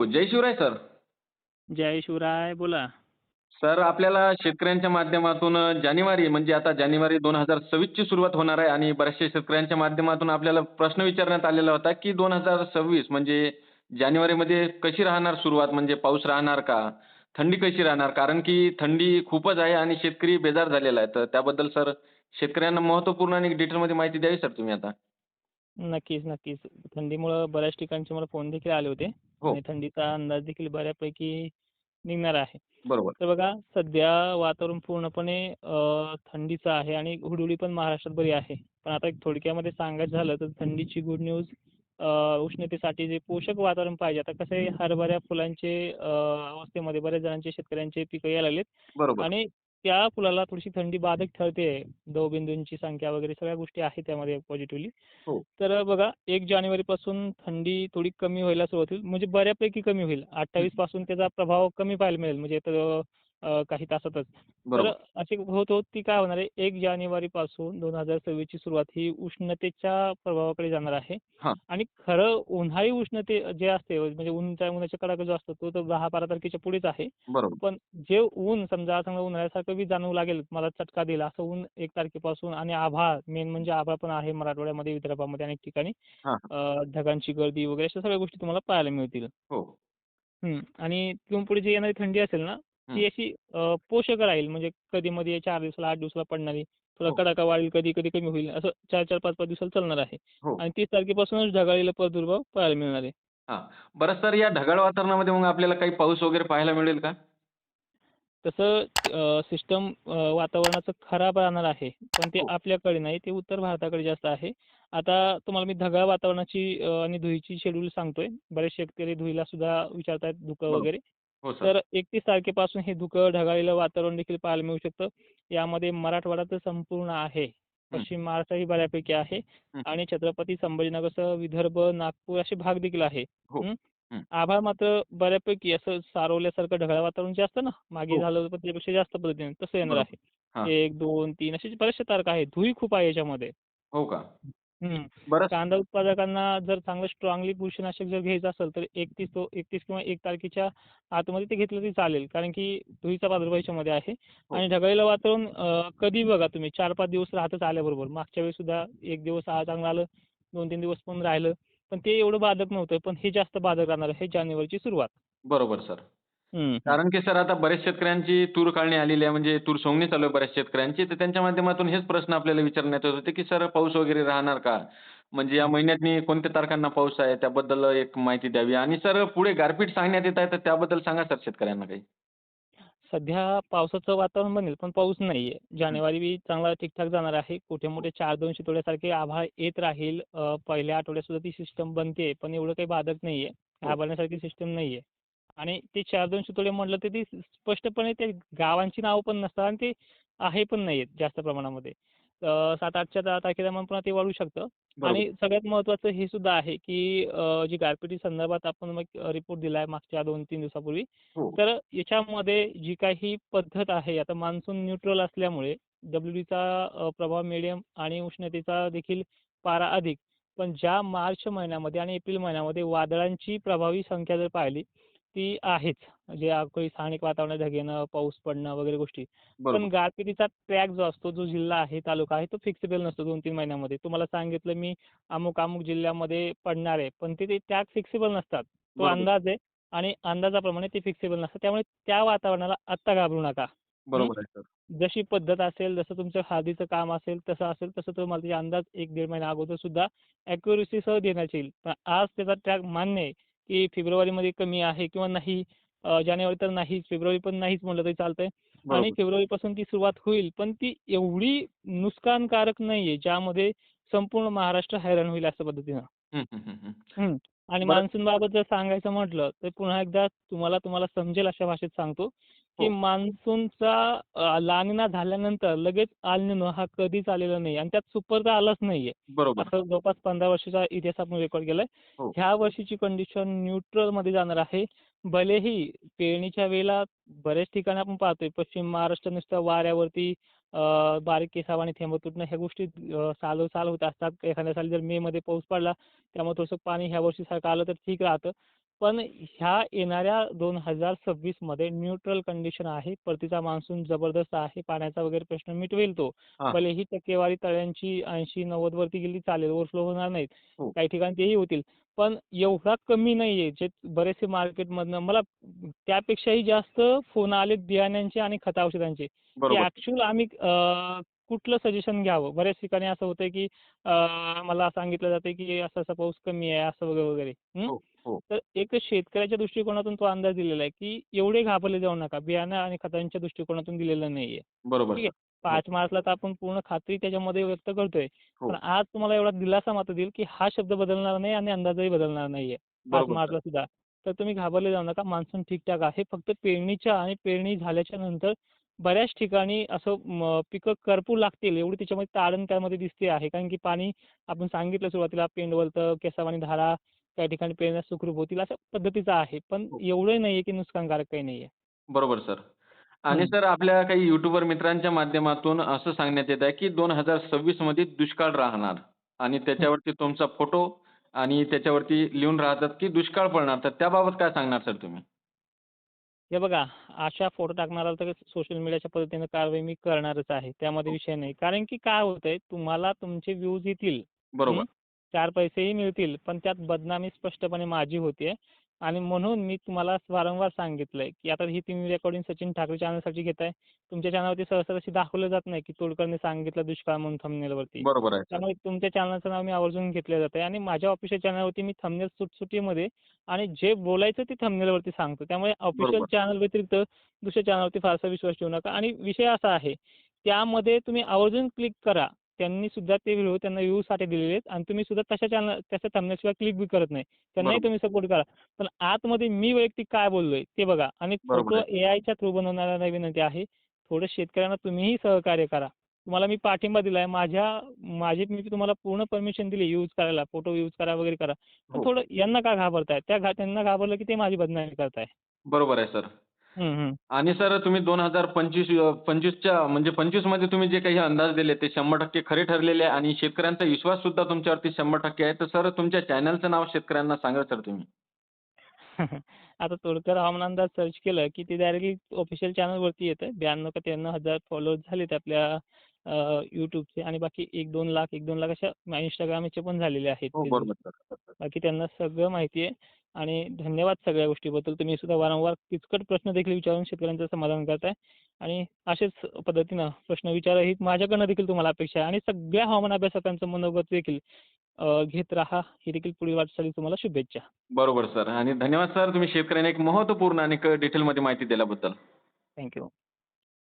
जय Shivray sir. जय शिवराय. बोला. Sir आपल्याला शेतकऱ्यांच्या माध्यमातून जानेवारी म्हणजे आता जानेवारी 2026 ची सुरुवात होणार आहे आणि बऱ्याचशा शेतकऱ्यांच्या माध्यमातून आपल्याला प्रश्न विचारण्यात आलेला होता, की 2026 म्हणजे जानेवारीमध्ये कशी राहणार सुरुवात? म्हणजे पाऊस राहणार का? थंडी कशी राहणार? कारण की थंडी खूपच आहे आणि शेतकरी बेजार झालेला आहे. तर त्याबद्दल सर शेतकऱ्यांना महत्त्वपूर्ण आणि डिटेलमध्ये माहिती द्यावी सर तुम्ही आता. नक्कीच, नक्कीच. थंडीमुळं बऱ्याच ठिकाणचे मला फोन देखील आले होते हो, आणि थंडीचा अंदाज देखील बऱ्यापैकी निघणार आहे. बरोबर. तर बघा सध्या वातावरण पूर्णपणे थंडीचं आहे आणि हुडहुडी पण महाराष्ट्रात बरी आहे. पण आता एक थोडक्यामध्ये सांगायचं झालं तर थंडीची गुड न्यूज उष्णतेसाठी जे पोषक वातावरण पाहिजे. आता कसं आहे हरभऱ्या फुलांचे अवस्थेमध्ये बऱ्याच जणांचे शेतकऱ्यांचे पिकं यायला लागलेत बरोबर. आणि त्या फुलाला थोडीशी थंडी बाधक ठरते. दवबिंदूंची संख्या वगैरे सगळ्या गोष्टी आहेत त्यामध्ये पॉझिटिव्हली. हो. तर बघा 1 जानेवारीपासून थंडी थोडी कमी व्हायला सुरुवात होईल. म्हणजे बऱ्यापैकी कमी होईल. हं, 28 पासून त्याचा प्रभाव कमी पाहायला मिळेल. म्हणजे तर काही तासातच. तर बरोबर. अशी होत ती काय होणार आहे 1 जानेवारीपासून 2026 ची सुरुवात ही उष्णतेच्या प्रभावाकडे जाणार आहे. हां, आणि खरं उन्हाळी उष्णते जे असते म्हणजे उन्हाच्या कडाका जो असतो तो तर 10-12 तारखेच्या पुढेच आहे. बरोबर. पण जे ऊन समजा चांगलं उन्हाळ्यासारखं बी जाणवू लागेल, मला चटका देईल असं ऊन 1 तारखेपासून आणि आभाळ मेन म्हणजे आभाळ पण आहे मराठवाड्यामध्ये, विदर्भामध्ये अनेक ठिकाणी. हां, हां. ढगांची गर्दी वगैरे अशा सगळ्या गोष्टी तुम्हाला पाहायला मिळतील. हो. आणि तिथून पुढे जी येणारी थंडी असेल ना, हं. ती अशी पोषक राहील. म्हणजे कधी-मध्ये 4 दिवसाला, 8 दिवसाला पडणारी. थोडा हो, कडाका वाढेल, कधी-कधी कमी होईल. असं 4-4, 5-5 दिवसाला चालणार आहे. हो. आणि 30 तारखेपासूनच ढगाळलेला प्रादुर्भाव पाहायला मिळणार आहे. हां. बरं सर या ढगाळ वातावरणामध्ये मग आपल्याला काही पाऊस वगैरे पाहायला मिळेल का? तसं सिस्टम वातावरणाचं खराब राहणार आहे. पण ते हो. आपल्याकडे नाही, ते उत्तर भारताकडे जास्त आहे. आता तुम्हाला मी ढगाळ वातावरणाची आणि धुळीची शेड्यूल सांगतोय. बरेच शेतकरी धुळीला सुद्धा विचारतायत धुकं बरोबर. वगैरे. हो सर. तर 31 तारखेपासून हे धुकं ढगाळलेलं वातावरण देखील पाहायला मिळू शकतं. यामध्ये मराठवाडा तर संपूर्ण आहे. हं, पश्चिम महाराष्ट्रही बऱ्यापैकी आहे हं. आणि छत्रपती संभाजीनगरसह विदर्भ, नागपूर असे भाग देखील आहे. हो. हं. आभाळ मात्र बऱ्यापैकी असं सारवल्यासारखं ढगाळ वातावरण जे असतं ना, मागे हो. झालं होतं पण त्यापेक्षा जास्त पद्धतीने तसं येणार बरोबर. आहे. हां. 1, 2, 3 असे बऱ्याचशा तारखा आहेत. धुळी खूप आहे याच्यामध्ये. हो का? हं. बरंच कांदा उत्पादकांना जर चांगलं स्ट्रॉंगली बुरशीनाशक जर घ्यायचं असेल तर 31 किंवा 1 तारखेच्या आतमध्ये ते घेतलं तरी चालेल. कारण की धुळीचा प्रादुर्भाव याच्यामध्ये आहे हो. आणि ढगाळलेलं वातावरण कधी बघा तुम्ही 4-5 दिवस राहतच आल्याबरोबर. मागच्या वेळेस सुद्धा 1 दिवस चांगलं आलं, 2-3 दिवस पण राहिलं. पण ते एवढं बाधक नव्हतं. पण हे जास्त बाधक राहणार आहे जानेवारीची सुरुवात. बरोबर सर. हं, हं. कारण की सर आता बऱ्याच शेतकऱ्यांची तूर काढणी आलेली आहे म्हणजे तूर सोंगणी चालू आहे बऱ्याच शेतकऱ्यांची. तर त्यांच्या माध्यमातून हेच प्रश्न आपल्याला विचारण्यात येत होते, की सर पाऊस वगैरे राहणार का? म्हणजे या हं. महिन्यातनी कोणत्या तारखांना पाऊस आहे त्याबद्दल एक माहिती द्यावी आणि सर पुढे गारपीट सांगण्यात येत आहे तर त्याबद्दल सांगा सर शेतकऱ्यांना काही? सध्या पावसाचं वातावरण बनेल, पण पाऊस नाहीये. हं. जानेवारी बी चांगला ठीक-ठाक जाणार आहे. कुठे-मोठे 4-2 शितोड्यासारखे आभाळ येत राहील. पहिल्या आठवड्यात सुद्धा ती सिस्टम बनते, पण एवढं काही बाधक नाहीये. हो. घाबरण्यासारखी सिस्टम नाहीये. आणि ते 4-2 शितोडे म्हटलं तर ती स्पष्टपणे ते गावांची नावं पण नसतात आणि ते आहे पण नाहीयेत जास्त प्रमाणामध्ये. 7-8च्या तारखेला मग पुन्हा ते वाढू शकतं. बरोबर. आणि सगळ्यात महत्त्वाचं हे सुद्धा आहे, की जी गारपिटी संदर्भात आपण मग रिपोर्ट दिला आहे मागच्या 2-3 दिवसापूर्वी. हो. तर याच्यामध्ये जी काही पद्धत आहे, आता मान्सून न्यूट्रल असल्यामुळे WDचा प्रभाव मिडियम आणि उष्णतेचा देखील पारा अधिक. पण ज्या मार्च महिन्यामध्ये आणि एप्रिल महिन्यामध्ये वादळांची प्रभावी संख्या जर पाहिली, ती आहेच. जे काही स्थानिक वातावरणात ढग येणं, पाऊस पडणं वगैरे गोष्टी. पण बरोबर. गारपिटीचा ट्रॅक जो असतो, जो जिल्हा आहे, तालुका आहे, तो फिक्सेबल नसतो 2-3 महिन्यामध्ये. तुम्हाला सांगितलं मी अमुक-अमुक जिल्ह्यामध्ये पडणार आहे, पण ते ट्रॅक फिक्सेबल नसतात. तो बरोबर. अंदाज आहे. आणि अंदाजाप्रमाणे ते फिक्सेबल नसतं. त्यामुळे त्या वातावरणाला आत्ता घाबरू नका. हं. बरोबर आहे सर. जशी पद्धत असेल, जसं तुमचं हळदीचं काम असेल, तसं तुम्हाला त्याचे अंदाज 1-1.5 महिना अगोदर सुद्धा ॲक्युरसीसह देण्यात येईल. पण आज त्याचा ट्रॅक मान्य आहे, की फेब्रुवारीमध्ये कमी आहे किंवा नाही. जानेवारी तर नाहीच, फेब्रुवारी पण नाहीच म्हटलं तरी चालतंय आणि बरोबर. फेब्रुवारीपासून ती सुरुवात होईल. पण ती एवढी नुकसानकारक नाहीये, ज्यामध्ये संपूर्ण महाराष्ट्र हैराण होईल अशा पद्धतीनं. हं, हं, हं, हं. हं. आणि बरं मान्सूनबाबत जर सांगायचं म्हटलं, तर पुन्हा एकदा तुम्हाला समजेल अशा भाषेत सांगतो, की हो. मान्सूनचा लानिना झाल्यानंतर लगेच अल निनो हा कधीच आलेला नाही आणि त्यात सुपर तर आलाच नाहीये. बरोबर. असं जवळपास 15 वर्षाचा इतिहास आपण रेकॉर्ड केलाय. हो. ह्या वर्षीची कंडिशन न्यूट्रलमध्ये जाणार आहे. भलेही पेरणीच्या वेळेला बऱ्याच ठिकाणी आपण पाहतोय पश्चिम महाराष्ट्र नुसतं वाऱ्यावरती बारीक केसावाणी थेंब तुटणं ह्या गोष्टी सालोसाल होत असतात. एखाद्या साली जर मेमध्ये पाऊस पडला त्यामुळे थोडंसं पाणी ह्या वर्षीसारखं आलं तर ठीक राहतं. पण ह्या येणाऱ्या 2026 मध्ये न्यूट्रल कंडिशन आहे. परतीचा मान्सून जबरदस्त आहे. पाण्याचा वगैरे प्रश्न मिटवेल तो. हां. भलेही टक्केवारी तळ्यांची 80-90 वरती गेली चालेल, ओव्हरफ्लो होणार नाहीत. हो. काही ठिकाणी तेही होतील. पण एवढा कमी नाहीये, जे बरेचसे मार्केटमधनं मला त्यापेक्षाही जास्त फोन आलेत बियाण्यांचे आणि खत औषधांचे, की बरोबर. ॲक्चुअल आम्ही कुठलं सजेशन घ्यावं? बऱ्याच ठिकाणी असं होतंय, की मला सांगितलं जातंय, की असा-असा पाऊस कमी आहे, असं वगैरे, वगैरे. हो, हो. तर एक शेतकऱ्याच्या दृष्टिकोनातून तो अंदाज दिलेला आहे, की एवढे घाबरले जाऊ नका. बियाणं आणि खतांच्या दृष्टिकोनातून दिलेलं नाहीये. बरोबर ठीक आहे. सर. हो, 5 मार्चला तर आपण पूर्ण खात्री त्याच्यामध्ये व्यक्त करतोय. पण हो. आज तुम्हाला एवढा दिलासा मात्र देईल, की हा शब्द बदलणार नाही आणि अंदाजही बदलणार नाहीये 5 बरोबर सर. मार्चला सुद्धा. तर तुम्ही घाबरले जाऊ नका. मान्सून ठीक-ठाक आहे. फक्त पेरणीच्या आणि पेरणी झाल्याच्या नंतर बऱ्याच ठिकाणी असं पिकं करपू लागतील एवढी त्याच्यामध्ये तारण त्यामध्ये दिसते आहे. कारण की पाणी आपण सांगितलं सुरुवातीला पेंडवलतं, केसावाणी धारा, काही ठिकाणी पेरण्या सुखरूप होतील अशा पद्धतीचं आहे. पण एवढं नाहीये, की नुकसानकारक काही नाहीये. बरोबर सर. आणि हं. सर आपल्या काही यूट्यूबर मित्रांच्या माध्यमातून असं सांगण्यात येत आहे, की 2026 मध्ये दुष्काळ राहणार आणि हं. त्याच्यावरती तुमचा फोटो आणि त्याच्यावरती लिहून राहतात, की दुष्काळ पडणार. तर त्याबाबत काय सांगणार सर तुम्ही? हे बघा, अशा फोटो टाकणाऱ्याला तर सोशल मीडियाच्या पद्धतीनं कारवाई मी करणारच आहे. त्यामध्ये हो. विषय नाही. कारण की काय होतंय, तुम्हाला तुमचे व्ह्यूज येतील. बरोबर. हं. 4 पैसेही मिळतील, पण त्यात बदनामी स्पष्टपणे माझी होतीये आणि म्हणून मी तुम्हाला वारंवार सांगितलंय, की आता ही तुम्ही रेकॉर्डिंग सचिन ठाकरे चॅनलसाठी घेताय. तुमच्या चॅनलवरती सहसा तशी दाखवलं जात नाही, की तोडकरने सांगितलं दुष्काळ म्हणून थंबनेलवरती. बरोबर आहे सर. त्यामुळे तुमच्या चॅनलचं नाव मी आवर्जून घेतलं जातंय आणि माझ्या ऑफिशियल चॅनलवरती मी थंबनेल सुटसुटीमध्ये आणि जे बोलायचं ते थंबनेलवरती सांगतो. त्यामुळे ऑफिशियल बरोबर. चॅनल व्यतिरिक्त दुसऱ्या चॅनलवरती फारसा विश्वास ठेवू नका आणि विषय असा आहे, त्यामध्ये तुम्ही आवर्जून क्लिक करा. त्यांनी सुद्धा ते व्हिडिओ त्यांना व्ह्यूसाठी दिलेले आहेत आणि तुम्ही सुद्धा तशा थंबनेलशिवाय क्लिक बी करत नाही. त्यांनाही बरोबर. तुम्ही सपोर्ट करा. पण आतमध्ये मी वैयक्तिक काय बोललोय ते बघा आणि बरोबर फोटो आहे. एआयच्या थ्रू बनवणाऱ्यांना विनंती आहे, थोडं शेतकऱ्यांना तुम्हीही सहकार्य करा. तुम्हाला मी पाठिंबा दिलाय. मी तुम्हाला पूर्ण परमिशन दिली यूज करायला, फोटो यूज करा वगैरे करा. पण हो. थोडं यांना का घाबरताय? त्यांना घाबरलं की ते माझी बदनामी करताय. बरोबर आहे सर. हं, हं. आणि सर तुम्ही 2025 25च्या म्हणजे 25 मध्ये तुम्ही जे काही अंदाज दिले ते 100% खरे ठरलेले आहे आणि शेतकऱ्यांचा विश्वास सुद्धा तुमच्यावरती 100% आहे. तर सर तुमच्या चॅनलचं नाव शेतकऱ्यांना सांगा सर तुम्ही. आता तोडकर हवामान अंदाज सर्च केलं, की ते डायरेक्टली ऑफिशियल चॅनलवरती येतं. 92 का 93,000 फॉलोअर्स झालेत आपल्या YouTubeचे आणि बाकी 1-2 लाख, 1-2 लाख अशा Instagramचे पण झालेले आहेत हो, पेजेस. बरोबर सर. बाकी त्यांना सगळं माहिती आहे आणि धन्यवाद सगळ्या गोष्टीबद्दल. तुम्ही सुद्धा वारंवार किचकट प्रश्न देखील विचारून शेतकऱ्यांचं समाधान करताय आणि अशाच पद्धतीनं प्रश्न विचारा ही माझ्याकडनं देखील तुम्हाला अपेक्षा आहे आणि सगळ्या हवामान अभ्यासकांचं मनोगत देखील घेत राहा. ही देखील पुढील वाटचालीस तुम्हाला शुभेच्छा. बरोबर सर आणि धन्यवाद सर तुम्ही शेतकऱ्यांना एक महत्त्वपूर्ण आणि डिटेलमध्ये माहिती दिल्याबद्दल. Thank you.